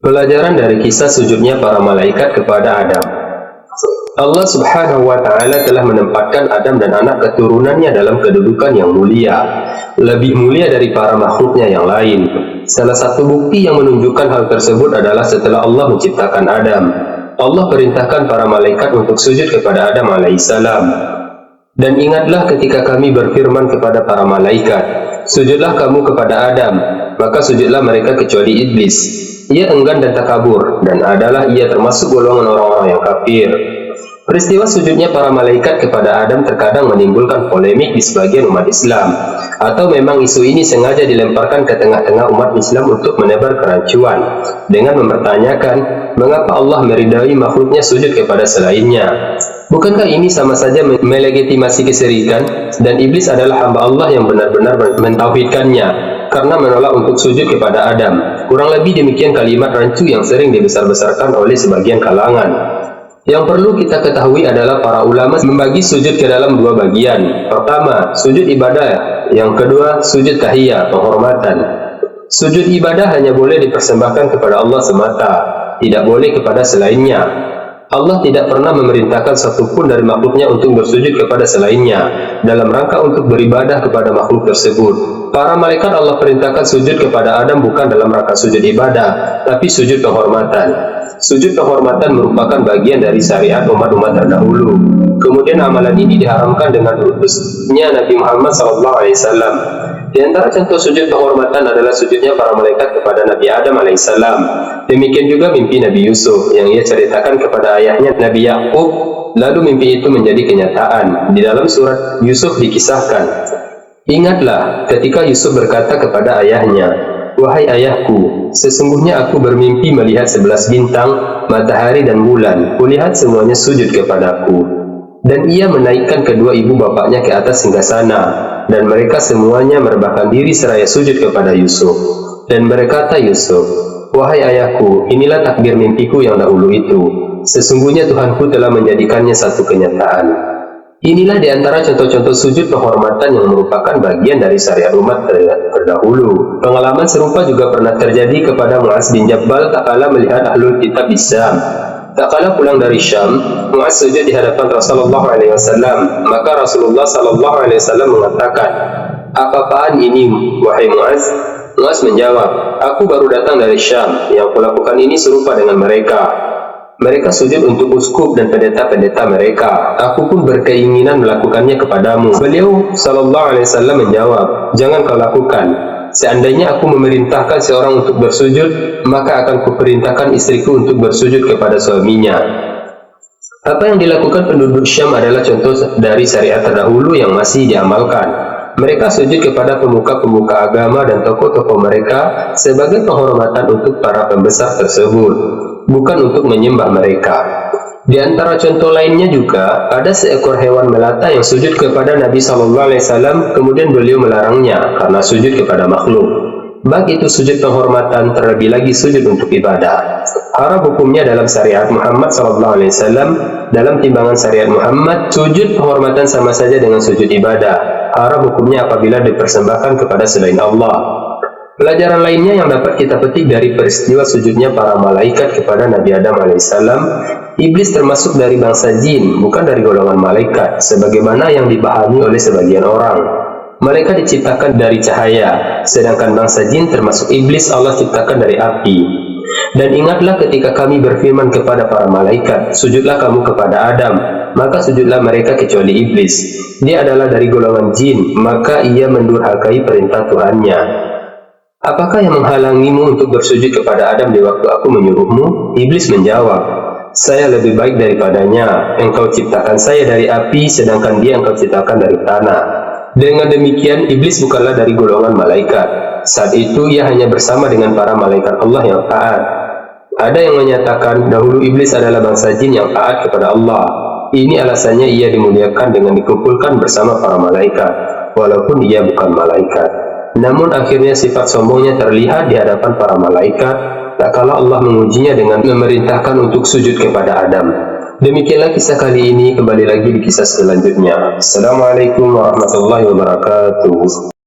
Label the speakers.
Speaker 1: Pelajaran dari kisah sujudnya para malaikat kepada Adam. Allah Subhanahu wa Ta'ala telah menempatkan Adam dan anak keturunannya dalam kedudukan yang mulia, lebih mulia dari para makhluknya yang lain. Salah satu bukti yang menunjukkan hal tersebut adalah setelah Allah menciptakan Adam, Allah perintahkan para malaikat untuk sujud kepada Adam alaihissalam. Dan ingatlah ketika kami berfirman kepada para malaikat, sujudlah kamu kepada Adam, maka sujudlah mereka kecuali iblis. Ia enggan dan takabur, dan adalah ia termasuk golongan orang-orang yang kafir. Peristiwa sujudnya para malaikat kepada Adam terkadang menimbulkan polemik di sebagian umat Islam, atau memang isu ini sengaja dilemparkan ke tengah-tengah umat Islam untuk menebar kerancuan, dengan mempertanyakan mengapa Allah meridai makhluknya sujud kepada selainnya. Bukankah ini sama saja melegitimasi kesyirikan, dan iblis adalah hamba Allah yang benar-benar mentauhidkannya karena menolak untuk sujud kepada Adam. Kurang lebih demikian kalimat rancu yang sering dibesar-besarkan oleh sebagian kalangan. Yang perlu kita ketahui adalah para ulama membagi sujud ke dalam dua bagian. Pertama, sujud ibadah. Yang kedua, sujud tahiyah, penghormatan. Sujud ibadah hanya boleh dipersembahkan kepada Allah semata, tidak boleh kepada selainnya. Allah tidak pernah memerintahkan satupun dari makhluknya untuk bersujud kepada selainnya dalam rangka untuk beribadah kepada makhluk tersebut. Para malaikat Allah perintahkan sujud kepada Adam bukan dalam rangka sujud ibadah, tapi sujud penghormatan. Sujud penghormatan merupakan bagian dari syariat umat-umat terdahulu. Kemudian amalan ini diharamkan dengan utusnya Nabi Muhammad SAW. Di antara contoh sujud penghormatan adalah sujudnya para malaikat kepada Nabi Adam alaihissalam. Demikian juga mimpi Nabi Yusuf yang ia ceritakan kepada ayahnya Nabi Yakub, lalu mimpi itu menjadi kenyataan. Di dalam surat Yusuf dikisahkan, ingatlah ketika Yusuf berkata kepada ayahnya, wahai ayahku, sesungguhnya aku bermimpi melihat 11 bintang, matahari dan bulan. Kulihat semuanya sujud kepadaku. Dan ia menaikkan kedua ibu bapaknya ke atas singgasana, dan mereka semuanya merebahkan diri seraya sujud kepada Yusuf. Dan berkata Yusuf, wahai ayahku, inilah takdir mimpiku yang dahulu itu. Sesungguhnya Tuhanku telah menjadikannya satu kenyataan. Inilah di antara contoh-contoh sujud penghormatan yang merupakan bagian dari syariat umat terdahulu. Pengalaman serupa juga pernah terjadi kepada Mu'az bin Jabal tak kala melihat ahlul kitab di Syam. Tak kala pulang dari Syam, Mu'az sujud di hadapan Rasulullah SAW. Maka Rasulullah SAW mengatakan, apa-apaan ini, wahai Mu'az? Mu'az menjawab, aku baru datang dari Syam, yang kulakukan ini serupa dengan mereka. Mereka sujud untuk uskup dan pendeta-pendeta mereka. Aku pun berkeinginan melakukannya kepadamu. Beliau SAW menjawab, jangan kau lakukan. Seandainya aku memerintahkan seorang untuk bersujud, maka akan kuperintahkan istriku untuk bersujud kepada suaminya. Apa yang dilakukan penduduk Syam adalah contoh dari syariat terdahulu yang masih diamalkan. Mereka sujud kepada pemuka-pemuka agama dan tokoh-tokoh mereka sebagai penghormatan untuk para pembesar tersebut, bukan untuk menyembah mereka. Di antara contoh lainnya juga, ada seekor hewan melata yang sujud kepada Nabi SAW, kemudian beliau melarangnya karena sujud kepada makhluk. Baik itu sujud penghormatan, terlebih lagi sujud untuk ibadah. Haram hukumnya dalam syariat Muhammad SAW. Dalam timbangan syariat Muhammad, sujud penghormatan sama saja dengan sujud ibadah. Haram hukumnya apabila dipersembahkan kepada selain Allah. Pelajaran lainnya yang dapat kita petik dari peristiwa sujudnya para malaikat kepada Nabi Adam alaihissalam, iblis termasuk dari bangsa jin, bukan dari golongan malaikat, sebagaimana yang dipahami oleh sebagian orang. Mereka diciptakan dari cahaya, sedangkan bangsa jin termasuk iblis Allah ciptakan dari api. Dan ingatlah ketika kami berfirman kepada para malaikat, sujudlah kamu kepada Adam, maka sujudlah mereka kecuali iblis. Dia adalah dari golongan jin, maka ia mendurhakai perintah Tuhannya. Apakah yang menghalangimu untuk bersujud kepada Adam di waktu aku menyuruhmu? Iblis menjawab, saya lebih baik daripadanya. Engkau ciptakan saya dari api, sedangkan dia engkau ciptakan dari tanah. Dengan demikian, iblis bukanlah dari golongan malaikat. Saat itu ia hanya bersama dengan para malaikat Allah yang taat. Ada yang menyatakan dahulu iblis adalah bangsa jin yang taat kepada Allah. Ini alasannya ia dimuliakan dengan dikumpulkan bersama para malaikat, walaupun ia bukan malaikat. Namun akhirnya sifat sombongnya terlihat di hadapan para malaikat, tak kala Allah mengujinya dengan memerintahkan untuk sujud kepada Adam. Demikianlah kisah kali ini, kembali lagi di kisah selanjutnya. Assalamualaikum warahmatullahi wabarakatuh.